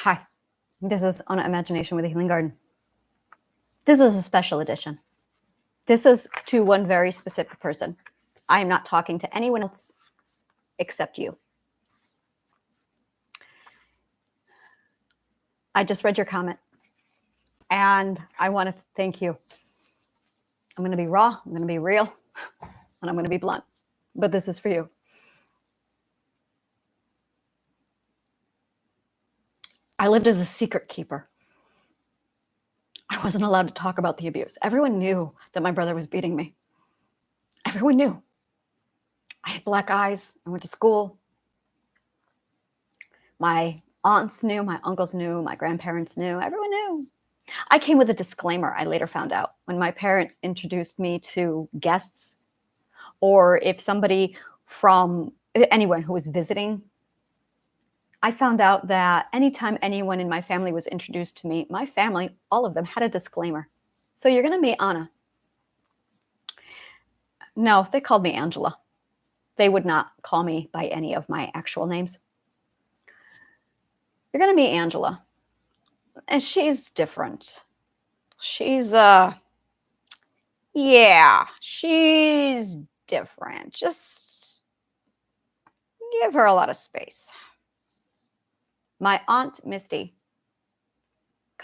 Hi, this is On Imagination with a Healing Garden. This is a special edition. This is to one very specific person. I am not talking to anyone else except you. I just read your comment, and I want to thank you. I'm going to be raw, I'm going to be real, and I'm going to be blunt, but this is for you. I lived as a secret keeper. I wasn't allowed to talk about the abuse. Everyone knew that my brother was beating me. Everyone knew. I had black eyes. I went to school. My aunts knew, my uncles knew, my grandparents knew, everyone knew. I came with a disclaimer, I later found out, when my parents introduced me to guests, or if somebody from anyone who was visiting. I found out that anytime anyone in my family was introduced to me, my family, all of them, had a disclaimer. So you're going to meet Anna. No, they called me Angela. They would not call me by any of my actual names. You're going to meet Angela. And she's different. She's, she's different. Just give her a lot of space. My Aunt Misty,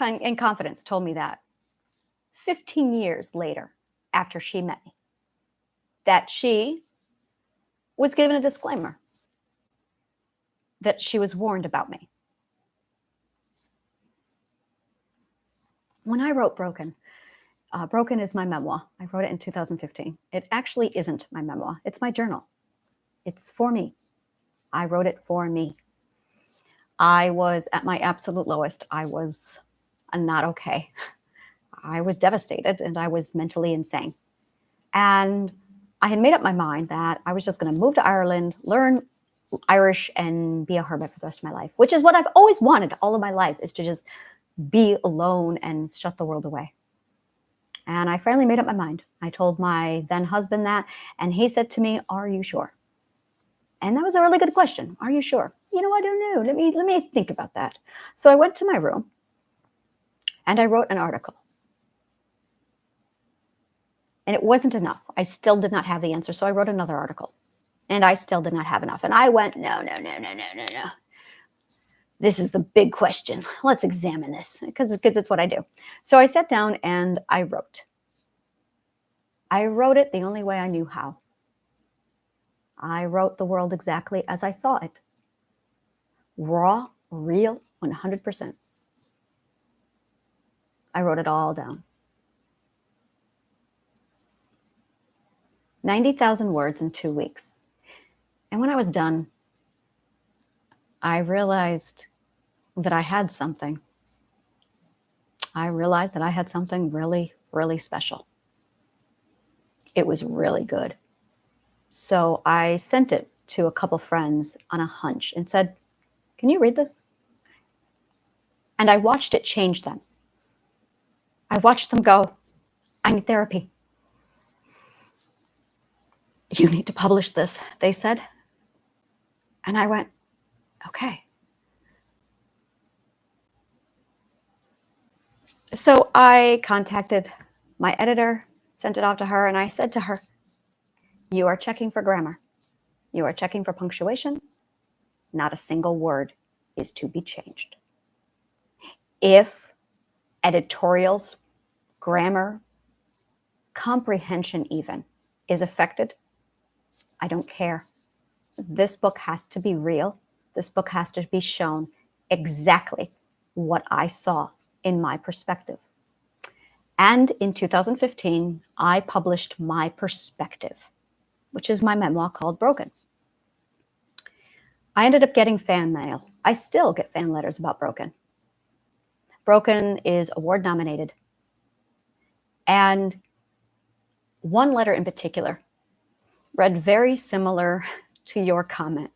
in confidence, told me that 15 years later, after she met me, that she was given a disclaimer, that she was warned about me. When I wrote Broken, Broken is my memoir. I wrote it in 2015. It actually isn't my memoir. It's my journal. It's for me. I wrote it for me. I was at my absolute lowest. I was not okay. I was devastated and I was mentally insane. And I had made up my mind that I was just going to move to Ireland, learn Irish, and be a hermit for the rest of my life, which is what I've always wanted all of my life, is to just be alone and shut the world away. And I finally made up my mind. I told my then husband that, and he said to me, "Are you sure?" And that was a really good question. Are you sure? I don't know. Let me think about that. So I went to my room and I wrote an article. And it wasn't enough. I still did not have the answer. So I wrote another article and I still did not have enough. And I went, no. This is the big question. Let's examine this because it's what I do. So I sat down and I wrote. I wrote it the only way I knew how. I wrote the world exactly as I saw it. Raw, real, 100%. I wrote it all down. 90,000 words in 2 weeks. And when I was done, I realized that I had something. I realized that I had something really, really special. It was really good. So I sent it to a couple friends on a hunch and said, "Can you read this?" And I watched it change them. I watched them go, "I need therapy." "You need to publish this," they said. And I went, okay. So I contacted my editor, sent it off to her, and I said to her, "You are checking for grammar. You are checking for punctuation. Not a single word is to be changed. If editorials, grammar, comprehension even is affected, I don't care. This book has to be real. This book has to be shown exactly what I saw in my perspective." And in 2015, I published my perspective, which is my memoir called Broken. I ended up getting fan mail. I still get fan letters about Broken. Broken is award nominated. And one letter in particular read very similar to your comment.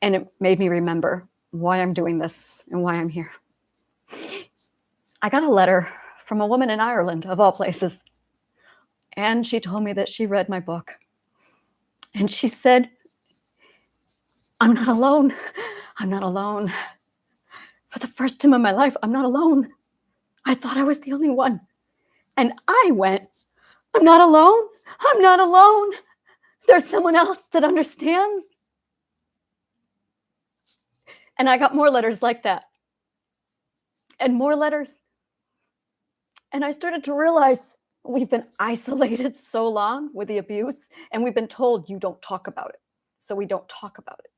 And it made me remember why I'm doing this and why I'm here. I got a letter from a woman in Ireland, of all places. And she told me that she read my book. And she said, "I'm not alone. I'm not alone. For the first time in my life, I'm not alone. I thought I was the only one. And I went, I'm not alone. I'm not alone. There's someone else that understands. And I got more letters like that. And more letters. And I started to realize we've been isolated so long with the abuse, and we've been told you don't talk about it. So we don't talk about it.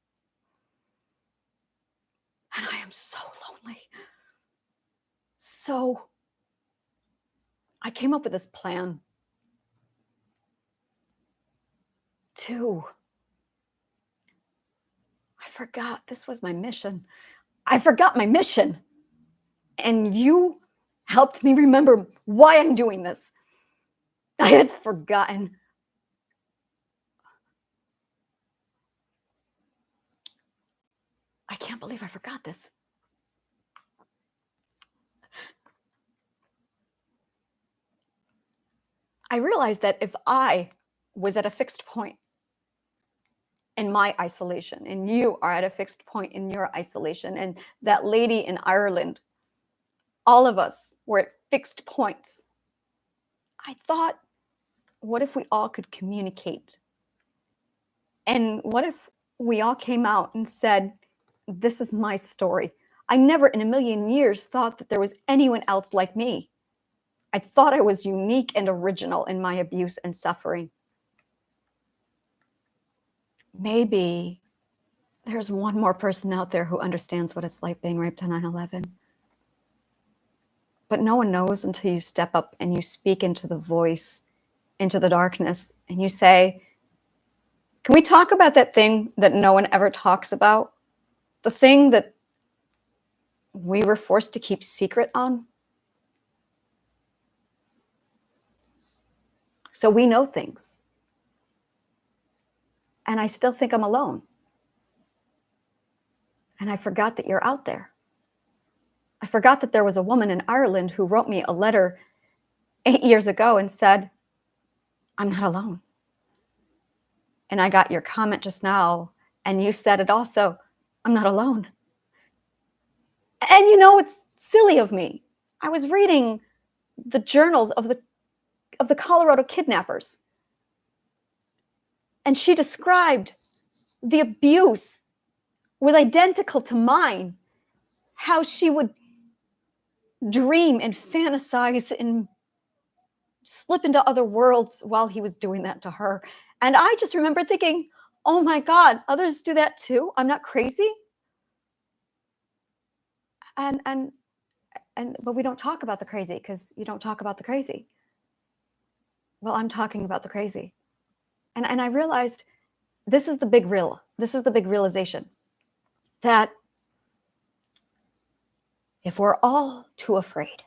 And I am so lonely. So I came up with this plan to, I forgot, this was my mission. I forgot my mission. And you helped me remember why I'm doing this. I had forgotten. I can't believe I forgot this. I realized that if I was at a fixed point in my isolation, and you are at a fixed point in your isolation, and that lady in Ireland, all of us were at fixed points. I thought, what if we all could communicate? And what if we all came out and said, this is my story. I never in a million years thought that there was anyone else like me. I thought I was unique and original in my abuse and suffering. Maybe there's one more person out there who understands what it's like being raped on 9/11. But no one knows until you step up and you speak into the voice, into the darkness, and you say, can we talk about that thing that no one ever talks about? The thing that we were forced to keep secret on? So we know things. And I still think I'm alone. And I forgot that you're out there. I forgot that there was a woman in Ireland who wrote me a letter 8 years ago and said, I'm not alone. And I got your comment just now, and you said it also, I'm not alone. And you know, it's silly of me. I was reading the journals of the Colorado kidnappers. And she described the abuse was identical to mine. How she would dream and fantasize and slip into other worlds while he was doing that to her. And I just remember thinking, oh my God, others do that too. I'm not crazy. But we don't talk about the crazy because you don't talk about the crazy. Well, I'm talking about the crazy. And I realized this is the big realization that if we're all too afraid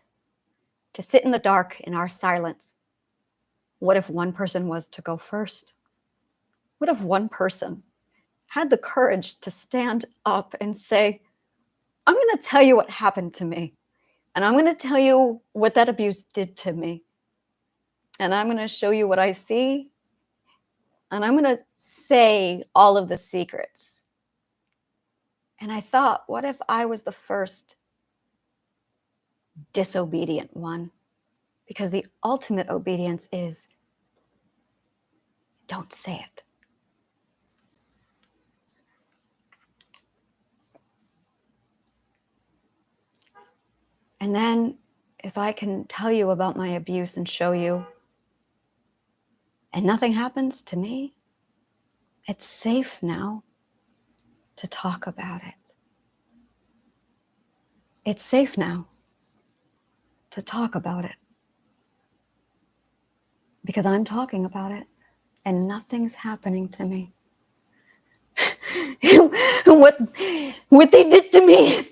to sit in the dark in our silence, what if one person was to go first? What if one person had the courage to stand up and say, I'm going to tell you what happened to me, and I'm going to tell you what that abuse did to me, and I'm going to show you what I see, and I'm going to say all of the secrets. And I thought, what if I was the first disobedient one? Because the ultimate obedience is don't say it. And then if I can tell you about my abuse and show you, and nothing happens to me, it's safe now to talk about it. It's safe now to talk about it. Because I'm talking about it and nothing's happening to me. what they did to me.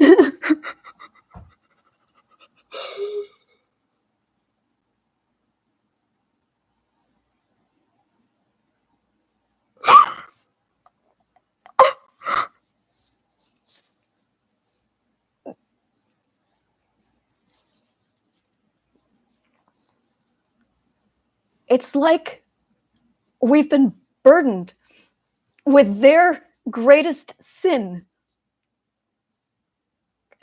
It's like we've been burdened with their greatest sin.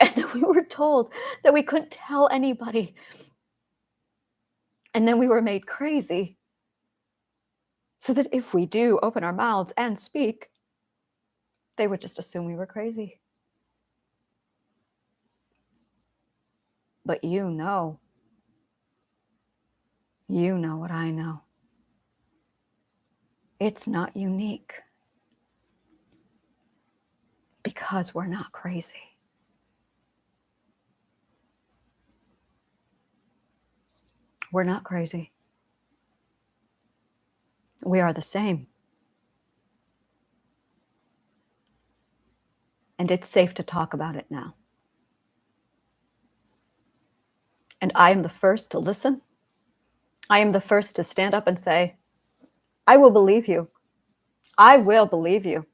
And then we were told that we couldn't tell anybody. And then we were made crazy so that if we do open our mouths and speak, they would just assume we were crazy. But you know what I know. It's not unique because we're not crazy. We're not crazy. We are the same. And it's safe to talk about it now. And I am the first to listen. I am the first to stand up and say, I will believe you. I will believe you.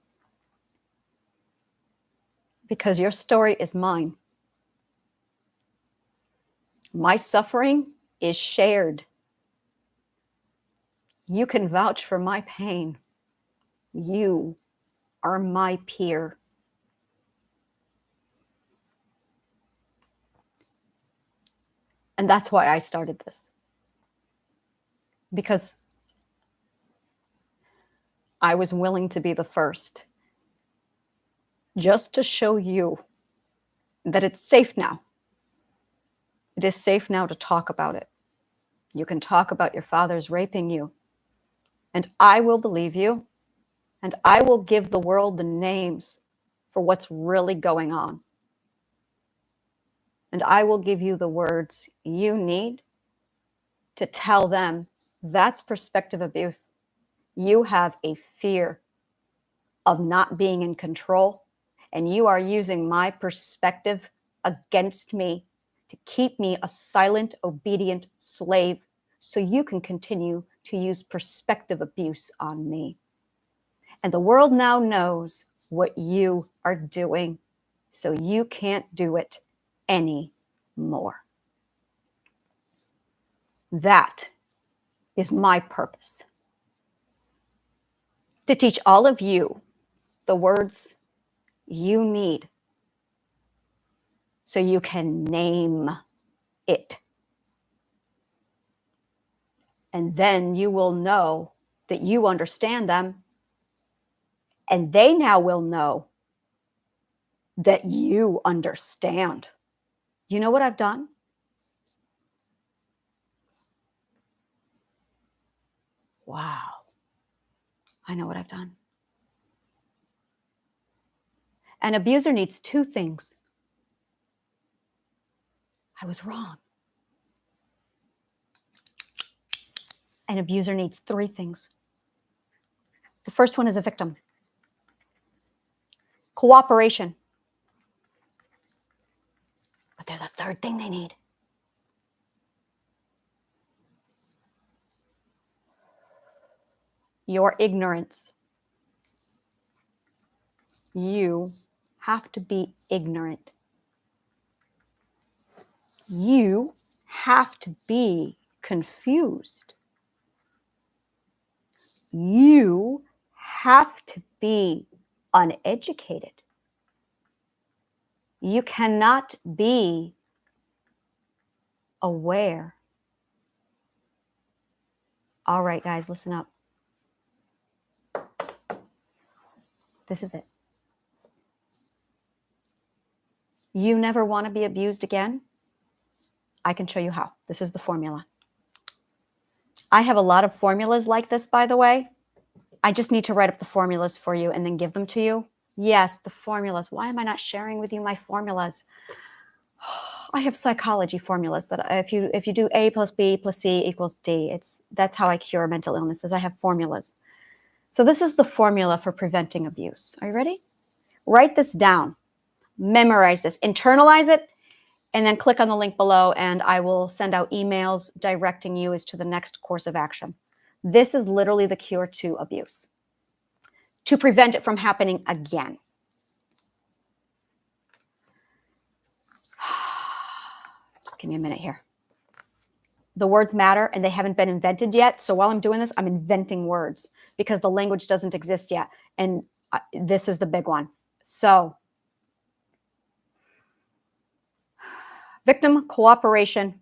Because your story is mine. My suffering is shared. You can vouch for my pain. You are my peer. And that's why I started this. Because I was willing to be the first. Just to show you that it's safe now. It is safe now to talk about it. You can talk about your father's raping you. And I will believe you. And I will give the world the names for what's really going on. And I will give you the words you need to tell them that's perspective abuse. You have a fear of not being in control, and you are using my perspective against me to keep me a silent, obedient slave so you can continue to use perspective abuse on me. And the world now knows what you are doing, so you can't do it anymore. That is my purpose. To teach all of you the words you need so you can name it. And then you will know that you understand them, and they now will know that you understand. You know what I've done? Wow. I know what I've done. An abuser needs two things. I was wrong. An abuser needs three things. The first one is a victim. Cooperation. But there's a third thing they need. Your ignorance. You have to be ignorant. You have to be confused. You have to be uneducated. You cannot be aware. All right, guys, listen up. This is it. You never want to be abused again? I can show you how. This is the formula. I have a lot of formulas like this, by the way. I just need to write up the formulas for you and then give them to you. Yes, the formulas. Why am I not sharing with you my formulas? I have psychology formulas that if you do A plus B plus C equals D, that's how I cure mental illnesses. I have formulas. So this is the formula for preventing abuse. Are you ready? Write this down. Memorize this. Internalize it. And then click on the link below and I will send out emails directing you as to the next course of action. This is literally the cure to abuse, to prevent it from happening again. Just give me a minute here. The words matter and they haven't been invented yet. So while I'm doing this, I'm inventing words because the language doesn't exist yet. And this is the big one. So Victim cooperation,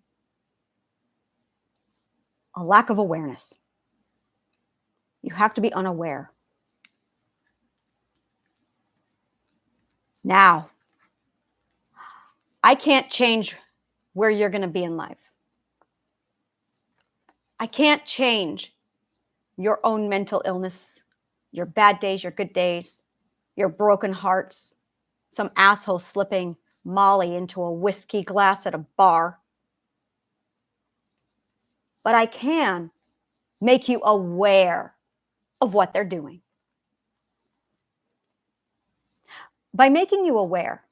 a lack of awareness. You have to be unaware. Now, I can't change where you're going to be in life. I can't change your own mental illness, your bad days, your good days, your broken hearts, some asshole slipping Molly into a whiskey glass at a bar. But I can make you aware of what they're doing. By making you aware,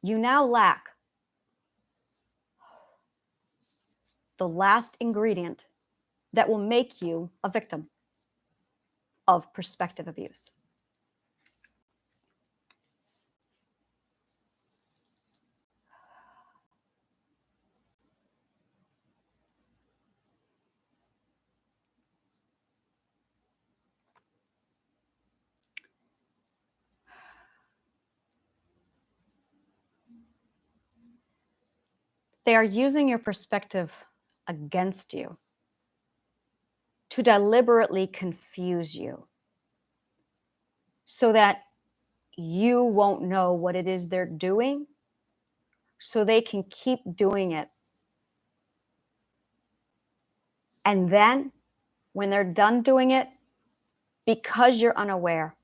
you now lack the last ingredient that will make you a victim of perspective abuse. They are using your perspective against you to deliberately confuse you so that you won't know what it is they're doing, so they can keep doing it. And then when they're done doing it, because you're unaware,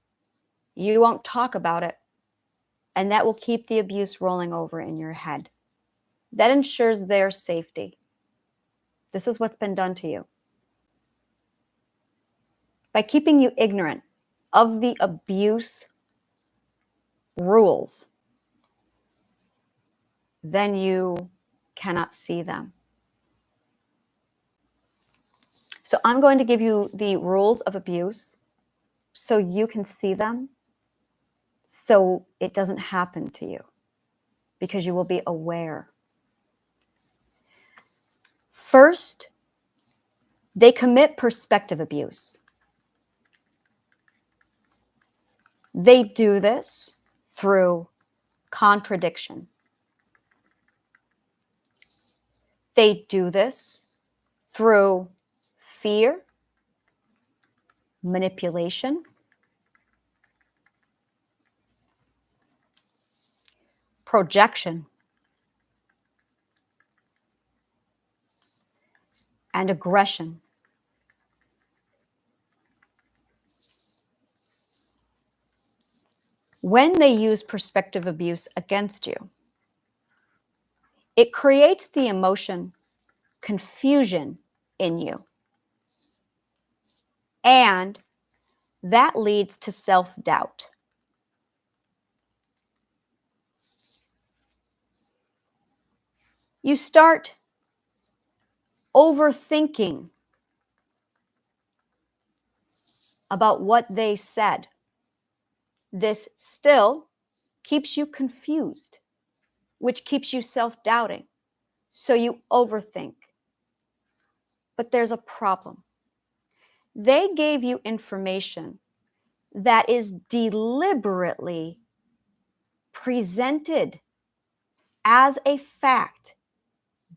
you won't talk about it. And that will keep the abuse rolling over in your head. That ensures their safety. This is what's been done to you. By keeping you ignorant of the abuse rules, then you cannot see them. So I'm going to give you the rules of abuse so you can see them, so it doesn't happen to you, because you will be aware. First, they commit perspective abuse. They do this through contradiction. They do this through fear, manipulation, projection, and aggression. When they use perspective abuse against you, it creates the emotion confusion in you. And that leads to self-doubt. You start overthinking about what they said. This still keeps you confused, which keeps you self-doubting. So you overthink. But there's a problem. They gave you information that is deliberately presented as a fact,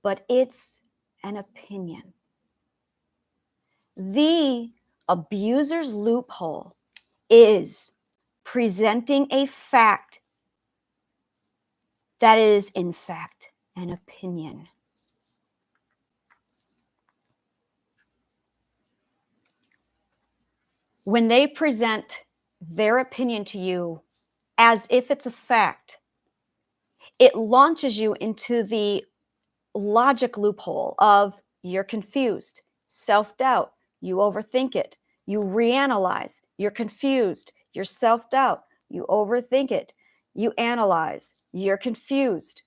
but it's an opinion. The abuser's loophole is presenting a fact that is, in fact, an opinion. When they present their opinion to you as if it's a fact, it launches you into the logic loophole of you're confused, self-doubt, you overthink it, you reanalyze, you're confused, you're self-doubt, you overthink it, you analyze, you're confused.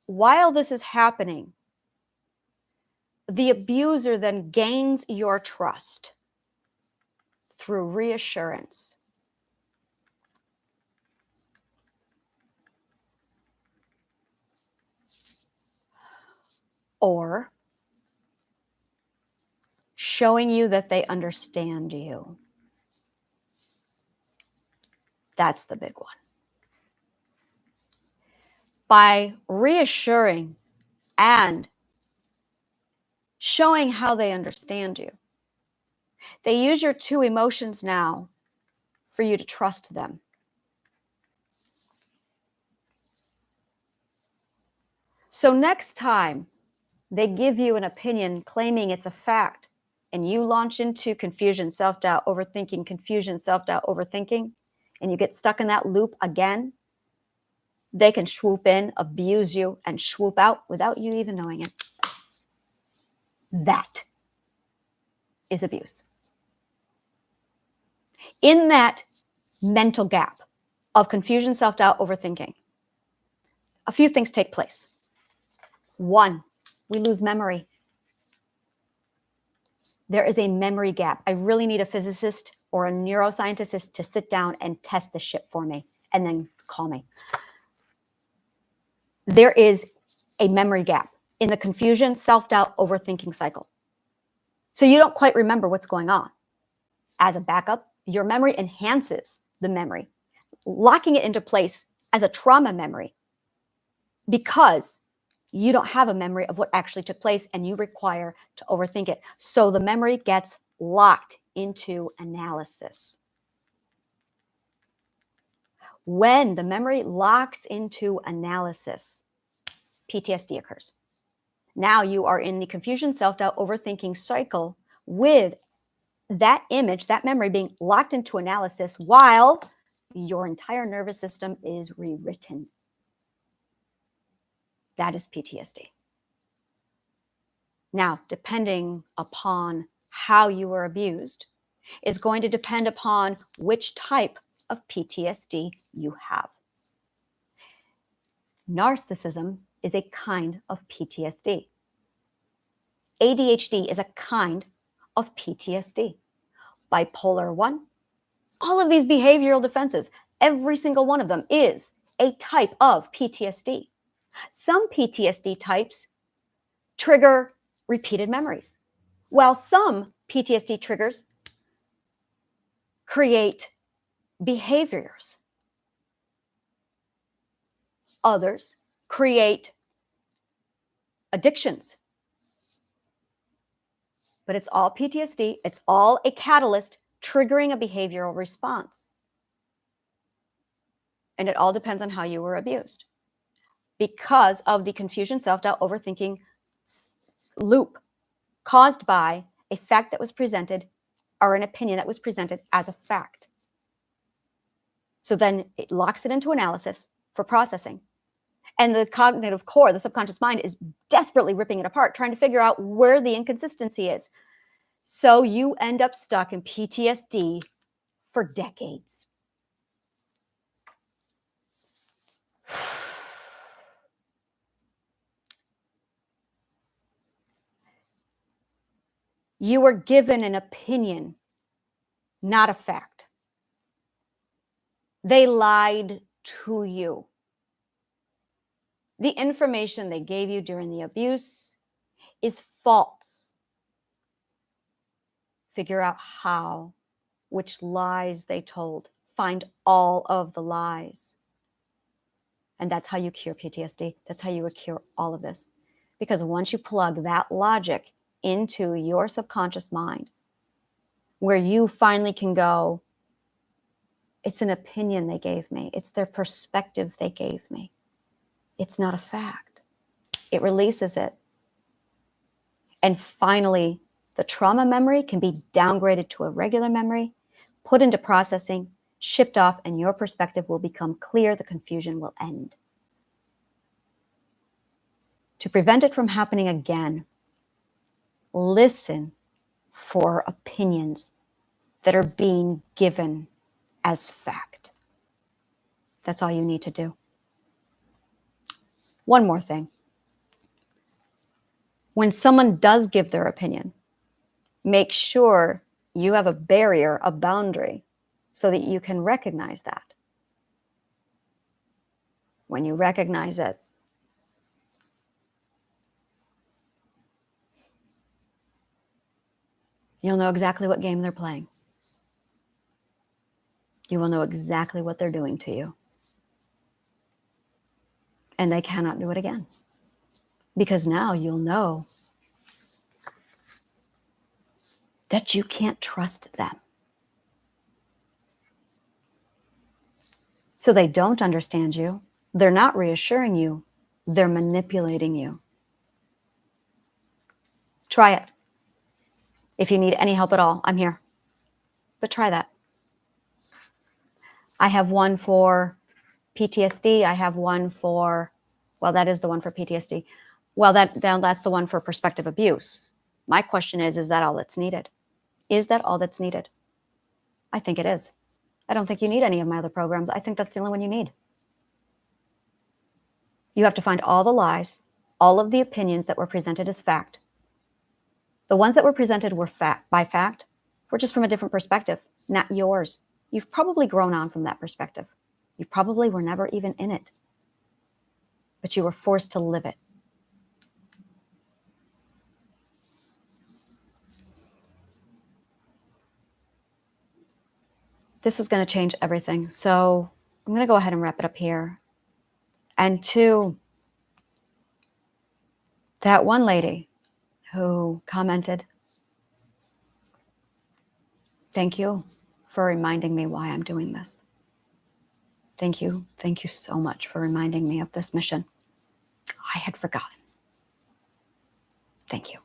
While this is happening, the abuser then gains your trust through reassurance. Or showing you that they understand you. That's the big one. by reassuring and showing how they understand you. They use your two emotions now for you to trust them. So next time they give you an opinion claiming it's a fact, and you launch into confusion, self-doubt, overthinking, confusion, self-doubt, overthinking, and you get stuck in that loop again, they can swoop in, abuse you, and swoop out without you even knowing it. That is abuse. In that mental gap of confusion, self-doubt, overthinking, a few things take place. One, we lose memory. There is a memory gap. I really need a physicist or a neuroscientist to sit down and test this shit for me and then call me. There is a memory gap in the confusion, self-doubt, overthinking cycle. So you don't quite remember what's going on. As a backup, your memory enhances the memory, locking it into place as a trauma memory because you don't have a memory of what actually took place and you require to overthink it. So the memory gets locked into analysis. When the memory locks into analysis, PTSD occurs. Now you are in the confusion, self-doubt, overthinking cycle with that image, that memory being locked into analysis while your entire nervous system is rewritten. That is PTSD. Now, depending upon how you were abused is going to depend upon which type of PTSD you have. Narcissism is a kind of PTSD. ADHD is a kind of PTSD. Bipolar 1, all of these behavioral defenses, every single one of them is a type of PTSD. Some PTSD types trigger repeated memories, while some PTSD triggers create behaviors. Others create addictions. But it's all PTSD. It's all a catalyst triggering a behavioral response. And it all depends on how you were abused because of the confusion, self-doubt, overthinking loop caused by a fact that was presented or an opinion that was presented as a fact. So then it locks it into analysis for processing. And the cognitive core, the subconscious mind, is desperately ripping it apart, trying to figure out where the inconsistency is. So you end up stuck in PTSD for decades. You were given an opinion, not a fact. They lied to you. The information they gave you during the abuse is false. Figure out how, which lies they told. Find all of the lies. And that's how you cure PTSD. That's how you would cure all of this. Because once you plug that logic into your subconscious mind, where you finally can go, it's an opinion they gave me. It's their perspective they gave me. It's not a fact. It releases it. And finally, the trauma memory can be downgraded to a regular memory, put into processing, shipped off, and your perspective will become clear. The confusion will end. To prevent it from happening again, listen for opinions that are being given as fact. That's all you need to do. One more thing. When someone does give their opinion, make sure you have a barrier, a boundary, so that you can recognize that. When you recognize it, you'll know exactly what game they're playing. You will know exactly what they're doing to you. and they cannot do it again. Because now you'll know that you can't trust them. So they don't understand you. They're not reassuring you. They're manipulating you. Try it. If you need any help at all, I'm here. But try that. I have one for PTSD. I have one for, well, that is the one for PTSD. Well, that's the one for prospective abuse. My question is that all that's needed? Is that all that's needed? I think it is. I don't think you need any of my other programs. I think that's the only one you need. You have to find all the lies, all of the opinions that were presented as fact. The ones that were presented were by fact were just from a different perspective, not yours. You've probably grown on from that perspective. You probably were never even in it, but you were forced to live it. This is going to change everything. So I'm going to go ahead and wrap it up here. And to that one lady who commented, thank you for reminding me why I'm doing this. Thank you. Thank you so much for reminding me of this mission. I had forgotten. Thank you.